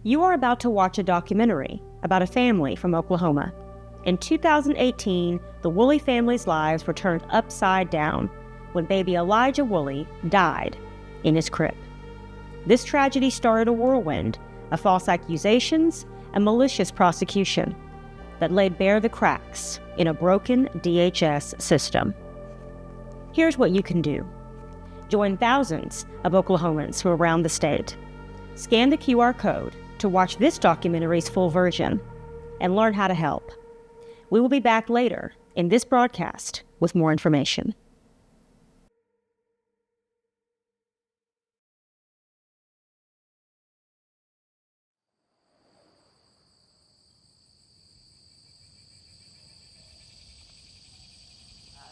You are about to watch a documentary about a family from Oklahoma. In 2018, the Woolley family's lives were turned upside down when baby Elijah Woolley died in his crib. This tragedy started a whirlwind of false accusations and malicious prosecution that laid bare the cracks in a broken DHS system. Here's what you can do. Join thousands of Oklahomans from around the state. Scan the QR code to watch this documentary's full version and learn how to help. We will be back later in this broadcast with more information.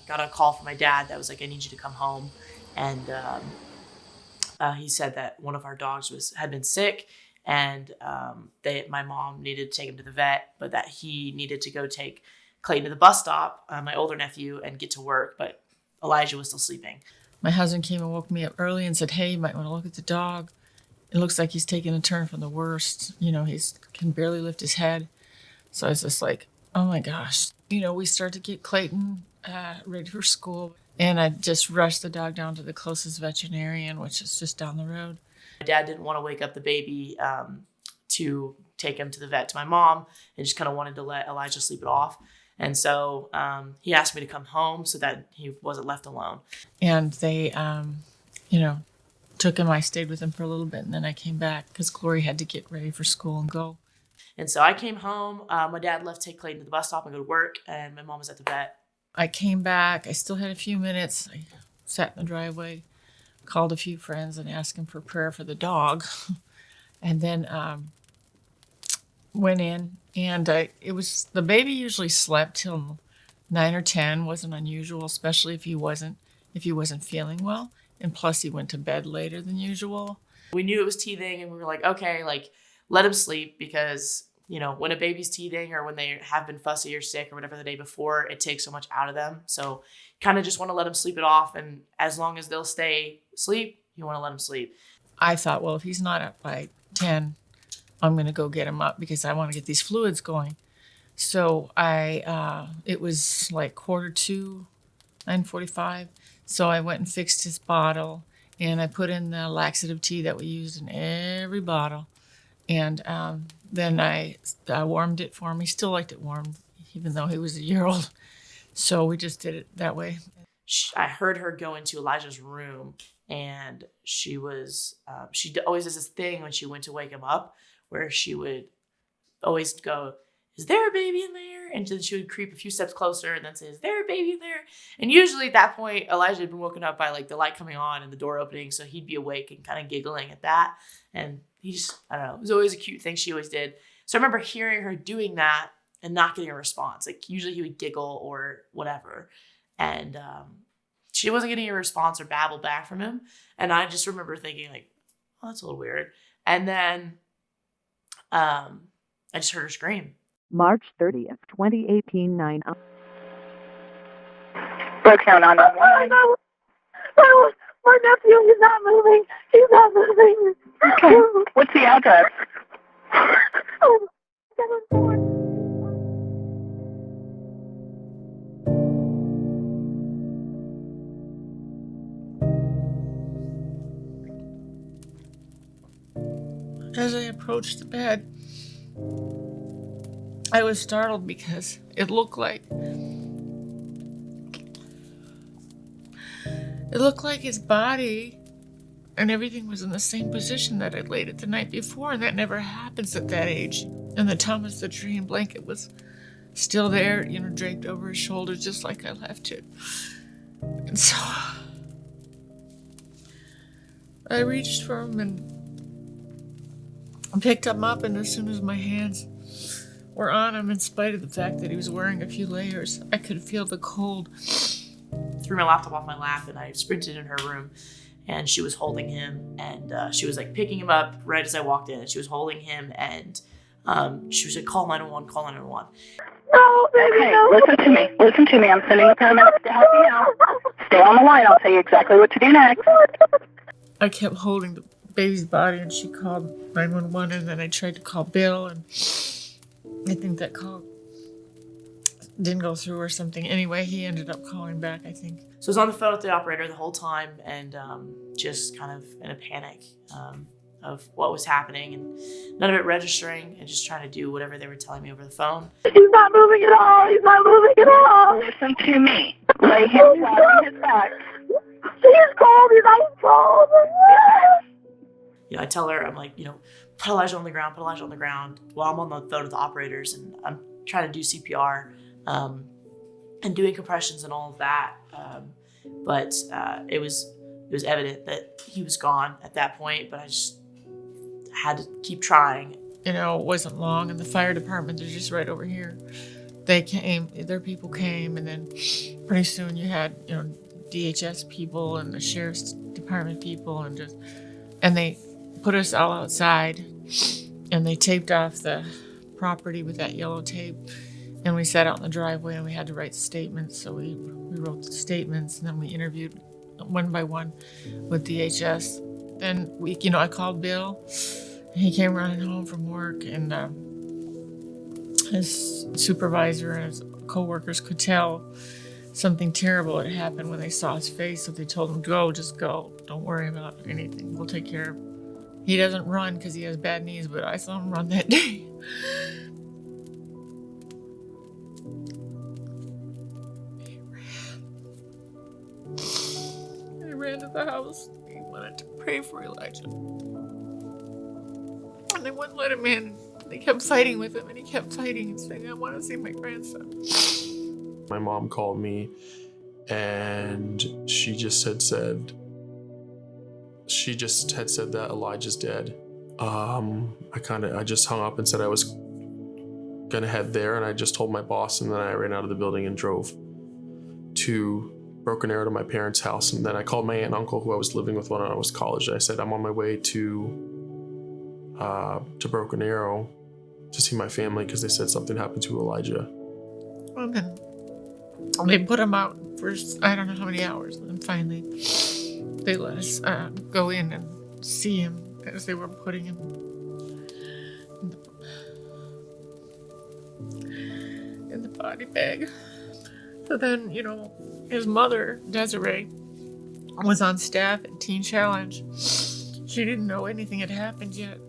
Got a call from my dad that was like, I need you to come home. And he said that one of our dogs had been sick, and my mom needed to take him to the vet, but that he needed to go take Clayton to the bus stop, my older nephew, and get to work, but Elijah was still sleeping. My husband came and woke me up early and said, hey, you might want to look at the dog. It looks like he's taking a turn from the worst. You know, he can barely lift his head. So I was just like, oh my gosh. You know, we started to get Clayton ready for school, and I just rushed the dog down to the closest veterinarian, which is just down the road. My dad didn't want to wake up the baby to take him to the vet to my mom, and just kind of wanted to let Elijah sleep it off. And so he asked me to come home so that he wasn't left alone. And they, took him. I stayed with him for a little bit, and then I came back because Glory had to get ready for school and go. And so I came home. My dad left to take Clayton to the bus stop and go to work, and my mom was at the vet. I came back. I still had a few minutes. I sat in the driveway, called a few friends and asked them for prayer for the dog. And then went in, and the baby usually slept till 9 or 10. Wasn't unusual, especially if he wasn't feeling well. And plus he went to bed later than usual. We knew it was teething, and we were like, okay, let him sleep, because when a baby's teething or when they have been fussy or sick or whatever the day before, it takes so much out of them. So kind of just want to let them sleep it off. And as long as they'll stay asleep, you want to let them sleep. I thought, well, if he's not up by 10, I'm going to go get him up because I want to get these fluids going. So it was like 1:45, 9:45. So I went and fixed his bottle, and I put in the laxative tea that we used in every bottle. And then I warmed it for him. He still liked it warm, even though he was a year old. So we just did it that way. I heard her go into Elijah's room, and she always does this thing when she went to wake him up, where she would always go, is there a baby in there? And then she would creep a few steps closer and then say, is there a baby in there? And usually at that point, Elijah had been woken up by the light coming on and the door opening. So he'd be awake and kind of giggling at that. And he just, I don't know, it was always a cute thing she always did. So I remember hearing her doing that and not getting a response. Usually he would giggle or whatever. And she wasn't getting a response or babble back from him. And I just remember thinking oh, that's a little weird. And then I just heard her scream. March 30th, 2018, 9. Brooktown on the one. My nephew is not moving. He's not moving. Okay. What's the address? 74. As I approached the bed, I was startled because it looked like his body and everything was in the same position that I'd laid it the night before, and that never happens at that age. And the Thomas the Train blanket was still there, draped over his shoulders just like I left it. And so I reached for him and picked him up, and as soon as my hands were on him, in spite of the fact that he was wearing a few layers, I could feel the cold. Threw my laptop off my lap, and I sprinted in her room, and she was holding him, and she was picking him up right as I walked in, and she was holding him, and she was like, call 911, call 911. No, baby, okay, no. Listen to me. I'm sending the paramedics to help you now. Stay on the line. I'll tell you exactly what to do next. I kept holding baby's body, and she called 911, and then I tried to call Bill, and I think that call didn't go through or something. Anyway, he ended up calling back, I think. So I was on the phone with the operator the whole time and just kind of in a panic of what was happening and none of it registering and just trying to do whatever they were telling me over the phone. He's not moving at all. He's not moving at all. Listen to me. Lay him down on his back. He's cold. He's ice cold. You know, I tell her, I'm like, you know, put Elijah on the ground, put Elijah on the ground while I'm on the phone with the operators and I'm trying to do CPR and doing compressions and all of that. But it was evident that he was gone at that point, but I just had to keep trying. You know, it wasn't long, and the fire department, they're just right over here. They came, their people came, and then pretty soon you had, you know, DHS people and the sheriff's department people, and they put us all outside, and they taped off the property with that yellow tape, and we sat out in the driveway, and we had to write statements, so we wrote the statements, and then we interviewed one by one with DHS. Then I called Bill. He came running home from work, and his supervisor and his coworkers could tell something terrible had happened when they saw his face. So they told him, "Go, just go. Don't worry about anything. We'll take care of it." He doesn't run because he has bad knees, but I saw him run that day. He ran to the house. He wanted to pray for Elijah. And they wouldn't let him in. They kept fighting with him, and he kept fighting and saying, "I want to see my grandson." My mom called me, and she just had said that Elijah's dead. I just hung up and said I was gonna head there, and I just told my boss, and then I ran out of the building and drove to Broken Arrow to my parents' house, and then I called my aunt and uncle who I was living with when I was in college. I said I'm on my way to Broken Arrow to see my family because they said something happened to Elijah. And then they put him out for I don't know how many hours, and then finally they let us go in and see him as they were putting him in the body bag. So then, his mother, Desiree, was on staff at Teen Challenge. She didn't know anything had happened yet.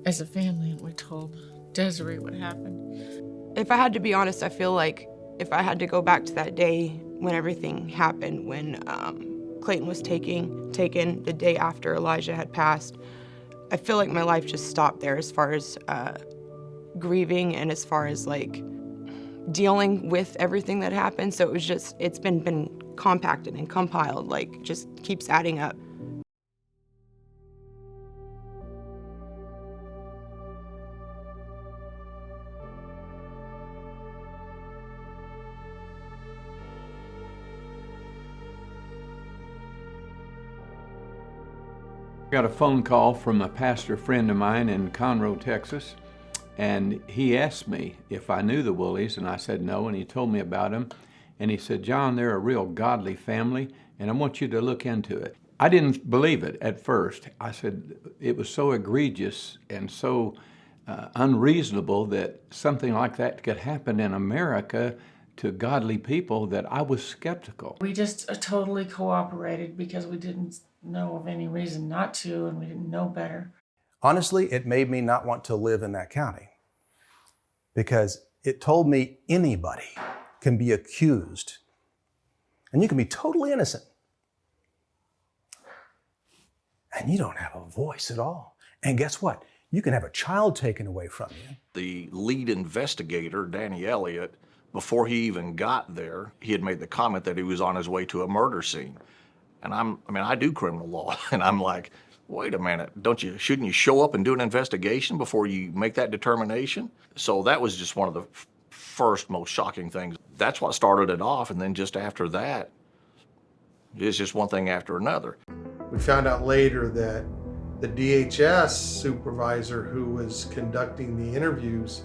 As a family, we told Desiree what happened. If I had to be honest, I feel like if I had to go back to that day when everything happened, when Clayton was taken the day after Elijah had passed, I feel like my life just stopped there as far as grieving and as far as like dealing with everything that happened. So it's been compacted and compiled, like just keeps adding up. I got a phone call from a pastor friend of mine in Conroe, Texas, and he asked me if I knew the Woolies, and I said no, and he told me about them, and he said, "John, they're a real godly family, and I want you to look into it." I didn't believe it at first. I said it was so egregious and so unreasonable that something like that could happen in America to godly people that I was skeptical. We just totally cooperated because we didn't know of any reason not to, and we didn't know better. Honestly, it made me not want to live in that county because it told me anybody can be accused and you can be totally innocent and you don't have a voice at all. And guess what? You can have a child taken away from you. The lead investigator, Danny Elliott, before he even got there, he had made the comment that he was on his way to a murder scene. And I do criminal law, and I'm like, wait a minute, shouldn't you show up and do an investigation before you make that determination? So that was just one of the first most shocking things. That's what started it off, and then just after that, it's just one thing after another. We found out later that the DHS supervisor who was conducting the interviews,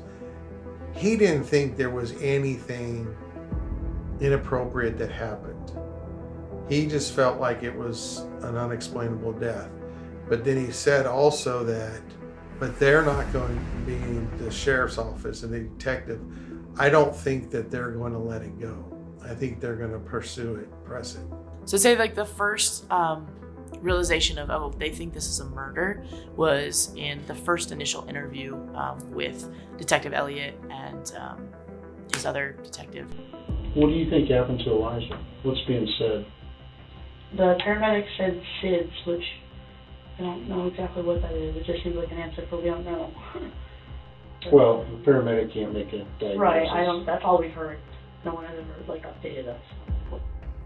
he didn't think there was anything inappropriate that happened. He just felt like it was an unexplainable death. But then he said also that, but they're not going to be the sheriff's office and the detective. I don't think that they're going to let it go. I think they're going to pursue it, press it. So say like the first realization of, oh, they think this is a murder was in the first initial interview with Detective Elliott and his other detective. What do you think happened to Elijah? What's being said? The paramedic said SIDS, which I don't know exactly what that is. It just seems like an answer for we don't know. Well, the paramedic can't make a diagnosis. Right, that's all we've heard. No one has ever updated us.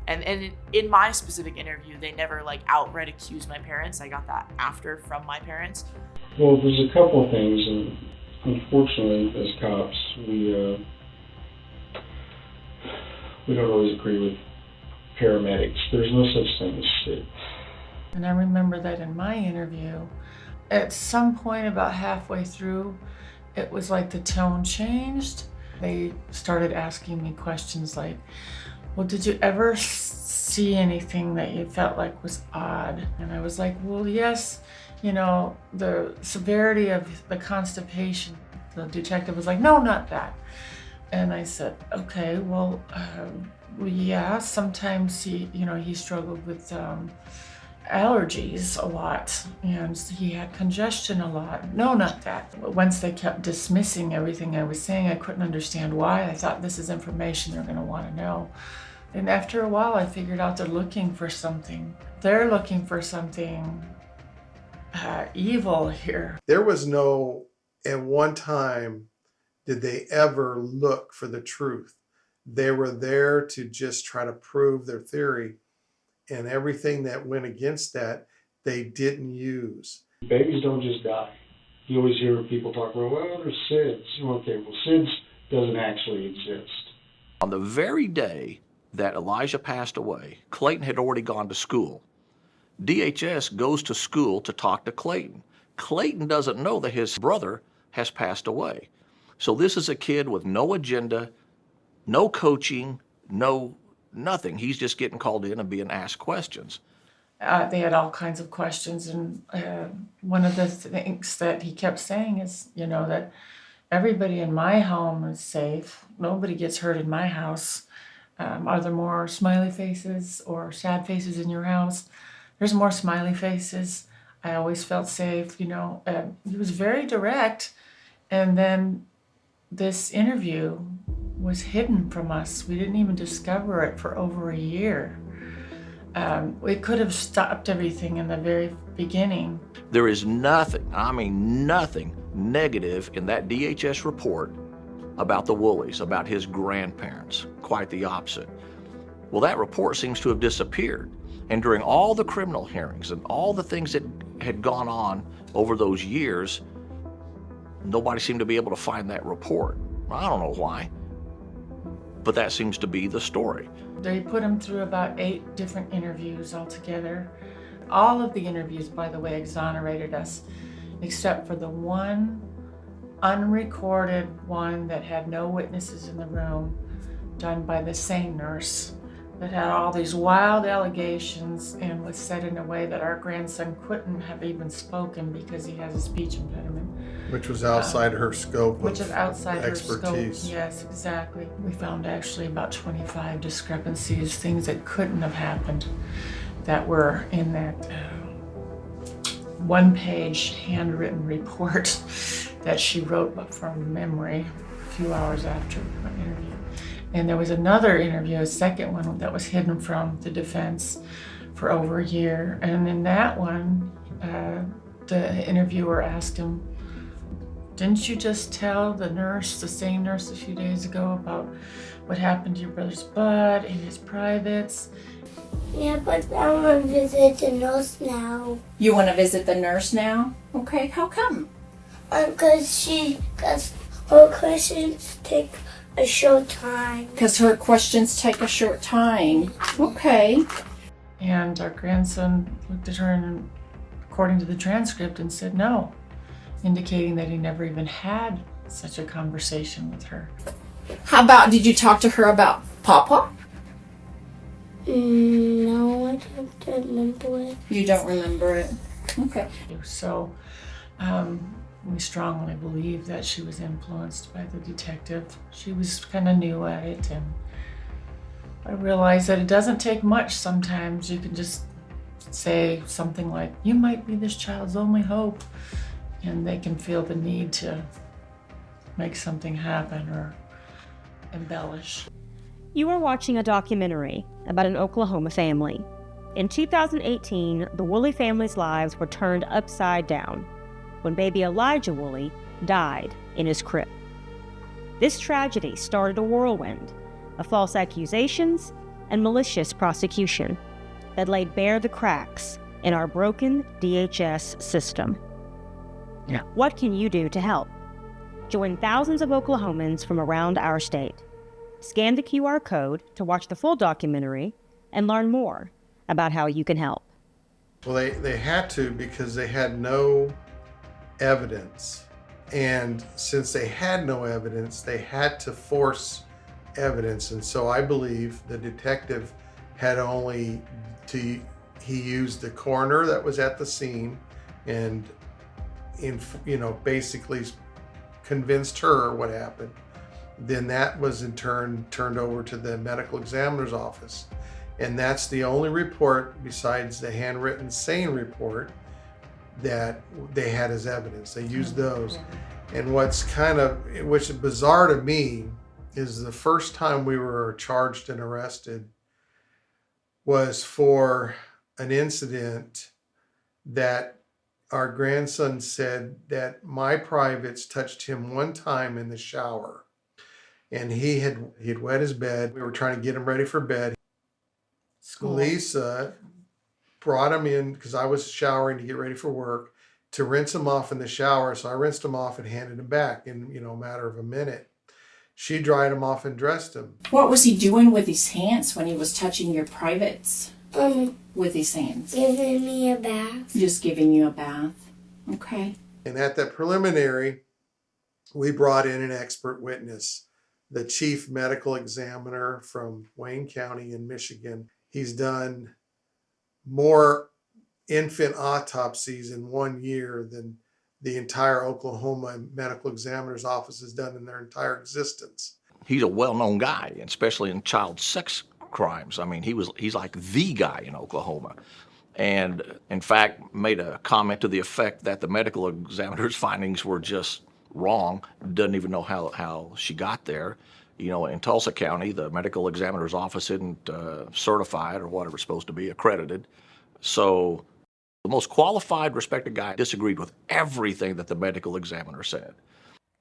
And in my specific interview, they never outright accused my parents. I got that after from my parents. Well, there's a couple of things, and unfortunately, as cops, we don't always agree with paramedics. There's no such thing as SIDS. And I remember that in my interview, at some point about halfway through, it was like the tone changed. They started asking me questions like, well, did you ever see anything that you felt like was odd? And I was like, well, yes, the severity of the constipation. The detective was like, no, not that. And I said, okay, well, yeah, sometimes he struggled with allergies a lot, and he had congestion a lot. No, not that. Once they kept dismissing everything I was saying, I couldn't understand why. I thought this is information they're going to want to know. And after a while, I figured out they're looking for something. They're looking for something evil here. There was no, at one time, did they ever look for the truth. They were there to just try to prove their theory, and everything that went against that, they didn't use. Babies don't just die. You always hear people talk about, well, there's SIDS. Okay, well, SIDS doesn't actually exist. On the very day that Elijah passed away, Clayton had already gone to school. DHS goes to school to talk to Clayton. Clayton doesn't know that his brother has passed away. So this is a kid with no agenda, no coaching, nothing. He's just getting called in and being asked questions. They had all kinds of questions, and one of the things that he kept saying is, that everybody in my home is safe. Nobody gets hurt in my house. Are there more smiley faces or sad faces in your house? There's more smiley faces. I always felt safe, He was very direct, and then this interview was hidden from us. We didn't even discover it for over a year. We could have stopped everything in the very beginning. There is nothing, I mean nothing, negative in that DHS report about the Woolies, about his grandparents. Quite the opposite. Well, that report seems to have disappeared. And during all the criminal hearings and all the things that had gone on over those years, nobody seemed to be able to find that report. I don't know why, but that seems to be the story. They put him through about 8 different interviews altogether. All of the interviews, by the way, exonerated us, except for the one unrecorded one that had no witnesses in the room, done by the same nurse, that had all these wild allegations and was said in a way that our grandson couldn't have even spoken because he has a speech impediment. Which was outside her scope Which is outside expertise. her scope. Yes, exactly. We found actually about 25 discrepancies, things that couldn't have happened, that were in that one-page handwritten report that she wrote but from memory a few hours after our interview. And there was another interview, a second one, that was hidden from the defense for over a year. And in that one, the interviewer asked him, didn't you just tell the nurse, the same nurse a few days ago, about what happened to your brother's butt and his privates? Yeah, but I want to visit the nurse now. You want to visit the nurse now? Okay, how come? Because her questions take a short time. Because her questions take a short time. Okay. And our grandson looked at her and, according to the transcript, and said no, indicating that he never even had such a conversation with her. How about, did you talk to her about Papa? No, I don't remember it. You don't remember it? Okay. So we strongly believe that she was influenced by the detective. She was kind of new at it, and I realized that it doesn't take much sometimes. You can just say something like, "You might be this child's only hope," and they can feel the need to make something happen or embellish. You are watching a documentary about an Oklahoma family. In 2018, the Woolley family's lives were turned upside down when baby Elijah Woolley died in his crib. This tragedy started a whirlwind of false accusations and malicious prosecution that laid bare the cracks in our broken DHS system. Yeah. What can you do to help? Join thousands of Oklahomans from around our state. Scan the QR code to watch the full documentary and learn more about how you can help. Well, they had to, because they had no evidence. And since they had no evidence, they had to force evidence. And so I believe the detective had only he used the coroner that was at the scene and basically convinced her what happened. Then that was in turn turned over to the medical examiner's office. And that's the only report besides the handwritten SANE report that they had as evidence. They used those. And which is bizarre to me is the first time we were charged and arrested was for an incident that our grandson said that my privates touched him one time in the shower. And he had wet his bed. We were trying to get him ready for bed. Lisa brought him in because I was showering to get ready for work to rinse him off in the shower. So I rinsed him off and handed him back in a matter of a minute. She dried him off and dressed him. What was he doing with his hands when he was touching your privates? With his hands? Giving me a bath. Just giving you a bath. Okay. And at that preliminary, we brought in an expert witness, the chief medical examiner from Wayne County in Michigan. He's done more infant autopsies in 1 year than the entire Oklahoma medical examiner's office has done in their entire existence. He's a well-known guy, especially in child sex crimes. I mean, he's like the guy in Oklahoma. And in fact, made a comment to the effect that the medical examiner's findings were just wrong. Doesn't even know how she got there. In Tulsa County, the medical examiner's office isn't certified or whatever it's supposed to be, accredited. So the most qualified, respected guy disagreed with everything that the medical examiner said.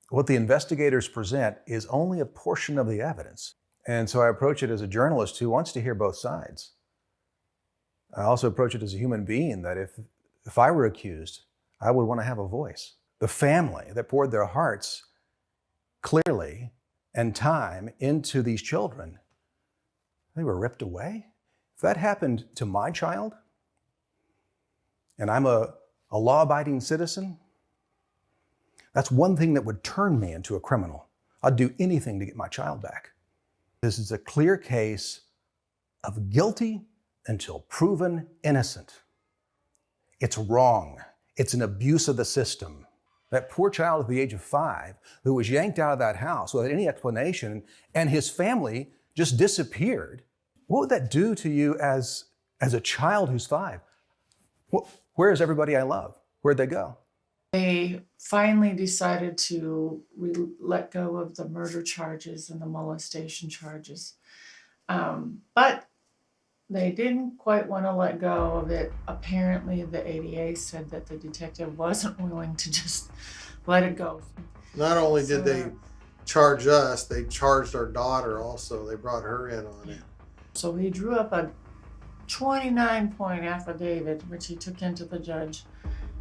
What the investigators present is only a portion of the evidence. And so I approach it as a journalist who wants to hear both sides. I also approach it as a human being that if I were accused, I would want to have a voice. The family that poured their hearts clearly and time into these children, they were ripped away. If that happened to my child, and I'm a law-abiding citizen, that's one thing that would turn me into a criminal. I'd do anything to get my child back. This is a clear case of guilty until proven innocent. It's wrong. It's an abuse of the system. That poor child at the age of 5 who was yanked out of that house without any explanation, and his family just disappeared. What would that do to you as a child who's 5? Where is everybody I love? Where'd they go? They finally decided to let go of the murder charges and the molestation charges. But they didn't quite want to let go of it. Apparently, the ADA said that the detective wasn't willing to just let it go. Not only did they charge us, they charged our daughter also. They brought her in on it. So he drew up a 29-point affidavit, which he took into the judge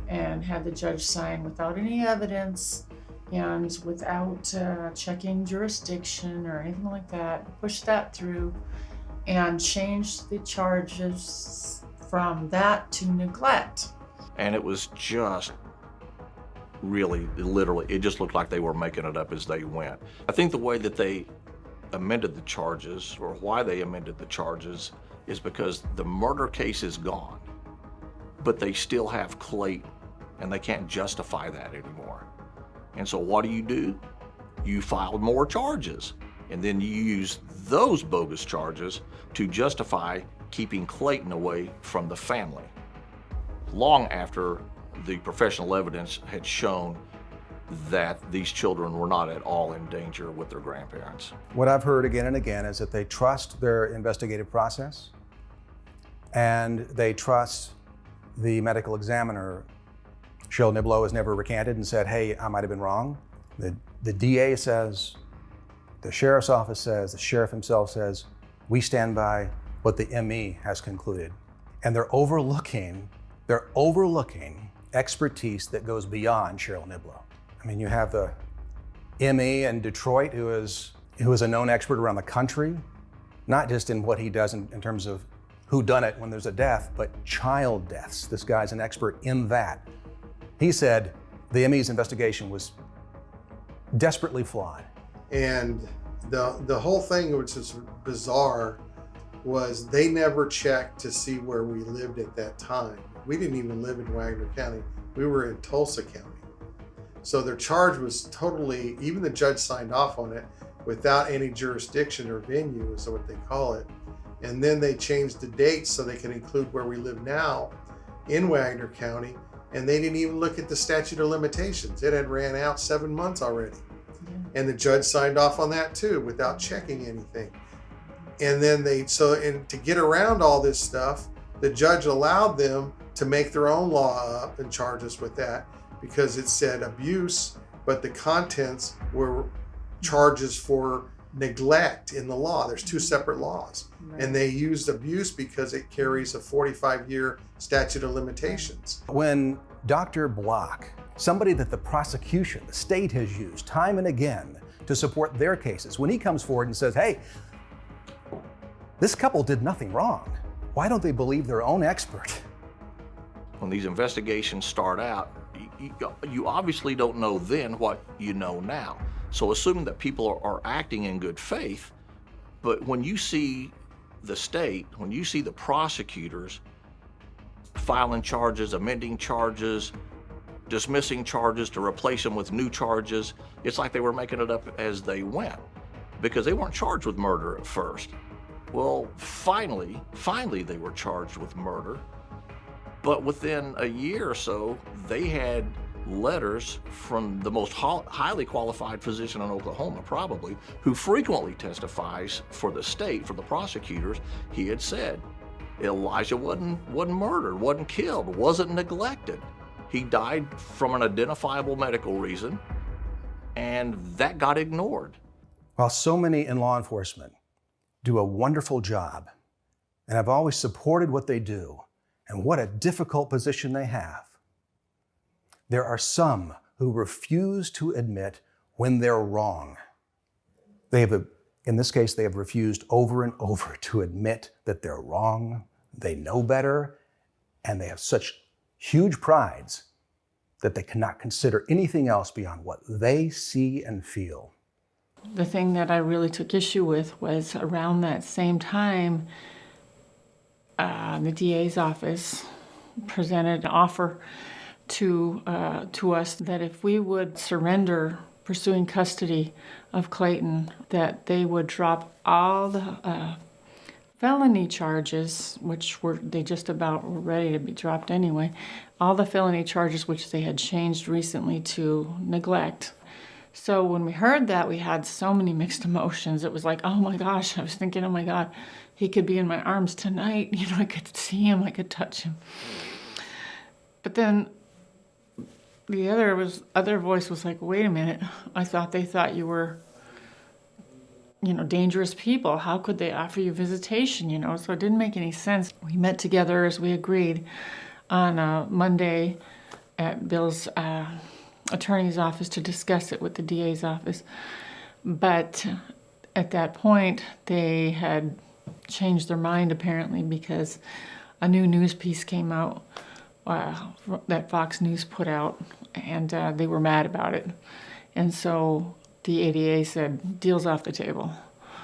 and had the judge sign without any evidence and without checking jurisdiction or anything like that. Pushed that through and changed the charges from that to neglect. And it was just really, literally, it just looked like they were making it up as they went. I think the way that they amended the charges, or why they amended the charges, is because the murder case is gone. but they still have Clayton, and they can't justify that anymore. And so what do? You filed more charges, and then you use those bogus charges to justify keeping Clayton away from the family, long after the professional evidence had shown that these children were not at all in danger with their grandparents. What I've heard again and again is that they trust their investigative process and they trust the medical examiner. Cheryl Niblo has never recanted and said, hey, I might have been wrong. The DA says, the sheriff's office says, the sheriff himself says, we stand by what the ME has concluded. And they're overlooking expertise that goes beyond Cheryl Niblo. I mean, you have the ME in Detroit who is a known expert around the country, not just in what he does in terms of who done it when there's a death, but child deaths. This guy's an expert in that. He said the ME's investigation was desperately flawed. And the whole thing, which is bizarre, was they never checked to see where we lived at that time. We didn't even live in Wagner County. We were in Tulsa County. So their charge was totally, even the judge signed off on it, without any jurisdiction or venue, is what they call it. And then they changed the dates so they can include where we live now in Wagner County. And they didn't even look at the statute of limitations. It had ran out 7 months already. And the judge signed off on that too, without checking anything. And then to get around all this stuff, the judge allowed them to make their own law up and charge us with that, because it said abuse, but the contents were charges for neglect in the law. There's two separate laws. Right. And they used abuse because it carries a 45-year statute of limitations. When Dr. Block, somebody that the prosecution, the state has used time and again to support their cases, when he comes forward and says, hey, this couple did nothing wrong, why don't they believe their own expert? When these investigations start out, you obviously don't know then what you know now. So assuming that people are acting in good faith, but when you see the state, when you see the prosecutors filing charges, amending charges, dismissing charges to replace them with new charges, it's like they were making it up as they went, because they weren't charged with murder at first. Well, finally they were charged with murder. But within a year or so, they had letters from the most highly qualified physician in Oklahoma, probably, who frequently testifies for the state, for the prosecutors. He had said Elijah wasn't murdered, wasn't killed, wasn't neglected. He died from an identifiable medical reason, and that got ignored. While so many in law enforcement do a wonderful job, and I've always supported what they do, and what a difficult position they have, there are some who refuse to admit when they're wrong. In this case, they have refused over and over to admit that they're wrong, they know better, and they have such huge prides that they cannot consider anything else beyond what they see and feel. The thing that I really took issue with was around that same time, the DA's office presented an offer to us that if we would surrender pursuing custody of Clayton, that they would drop all the felony charges, which they just about were ready to be dropped anyway, all the felony charges which they had changed recently to neglect. So when we heard that, we had so many mixed emotions. It was like, oh my gosh, I was thinking, oh my God, he could be in my arms tonight. You know, I could see him, I could touch him. But then the other voice was like, wait a minute, they thought you were, dangerous people. How could they offer you visitation, So it didn't make any sense. We met together as we agreed on a Monday at Bill's attorney's office to discuss it with the DA's office. But at that point, they had changed their mind apparently, because a new news piece came out that Fox News put out, and they were mad about it. And so the ADA said, deal's off the table.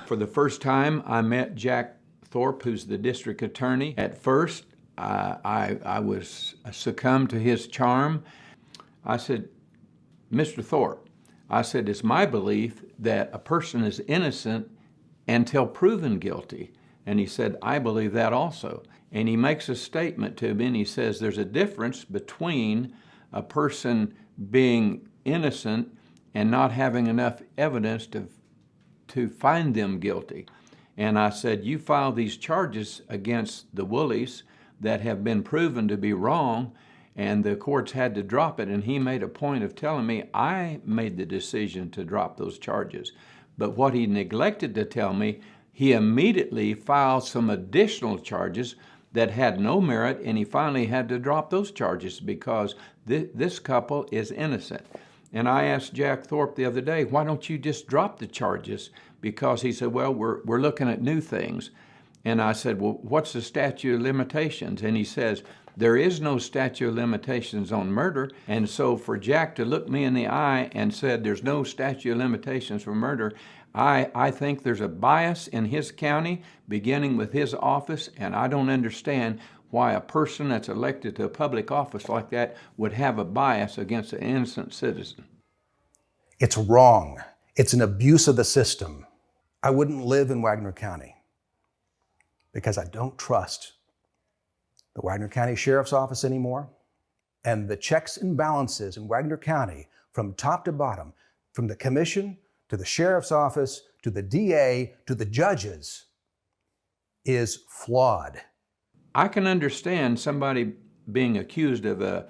For the first time, I met Jack Thorpe, who's the district attorney. At first, I was succumbed to his charm. I said, Mr. Thorpe, I said, it's my belief that a person is innocent until proven guilty. And he said, I believe that also. And he makes a statement to me, and he says there's a difference between a person being innocent and not having enough evidence to find them guilty. And I said, you file these charges against the Woolies that have been proven to be wrong, and the courts had to drop it. And he made a point of telling me I made the decision to drop those charges. But what he neglected to tell me, he immediately filed some additional charges that had no merit, and he finally had to drop those charges because this couple is innocent. And I asked Jack Thorpe the other day, why don't you just drop the charges? Because he said, well, we're looking at new things. And I said, well, what's the statute of limitations? And he says, there is no statute of limitations on murder. And so for Jack to look me in the eye and said there's no statute of limitations for murder, I think there's a bias in his county, beginning with his office, and I don't understand why a person that's elected to a public office like that would have a bias against an innocent citizen. It's wrong. It's an abuse of the system. I wouldn't live in Wagner County because I don't trust the Wagner County Sheriff's Office anymore. And the checks and balances in Wagner County, from top to bottom, from the commission to the sheriff's office to the DA to the judges, is flawed. I can understand somebody being accused of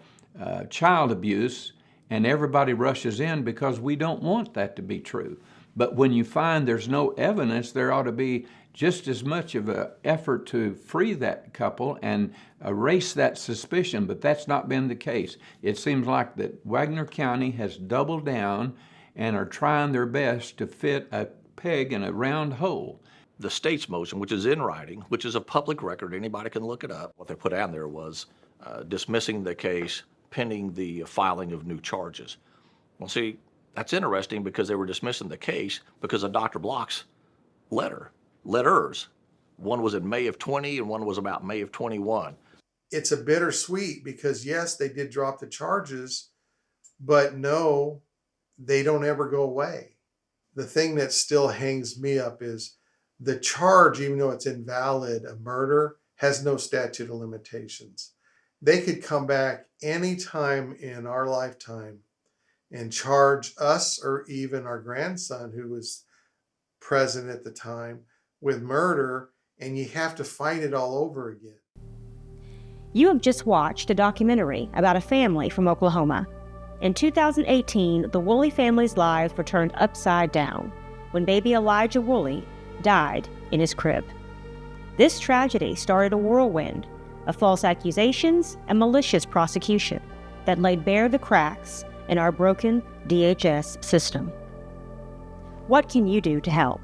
child abuse and everybody rushes in because we don't want that to be true. But when you find there's no evidence, there ought to be just as much of an effort to free that couple and erase that suspicion, but that's not been the case. It seems like that Wagner County has doubled down and are trying their best to fit a peg in a round hole. The state's motion, which is in writing, which is a public record, anybody can look it up. What they put down there was dismissing the case pending the filing of new charges. Well, see, that's interesting because they were dismissing the case because of Dr. Block's letters. One was in May of 20 and one was about May of 21. It's a bittersweet because yes, they did drop the charges, but no, they don't ever go away. The thing that still hangs me up is the charge, even though it's invalid, a murder, has no statute of limitations. They could come back anytime in our lifetime and charge us or even our grandson, who was present at the time, with murder, and you have to fight it all over again. You have just watched a documentary about a family from Oklahoma. In 2018, the Woolley family's lives were turned upside down when baby Elijah Woolley died in his crib. This tragedy started a whirlwind of false accusations and malicious prosecution that laid bare the cracks in our broken DHS system. What can you do to help?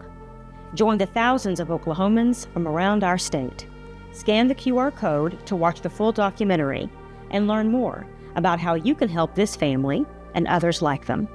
Join the thousands of Oklahomans from around our state. Scan the QR code to watch the full documentary and learn more about how you can help this family and others like them.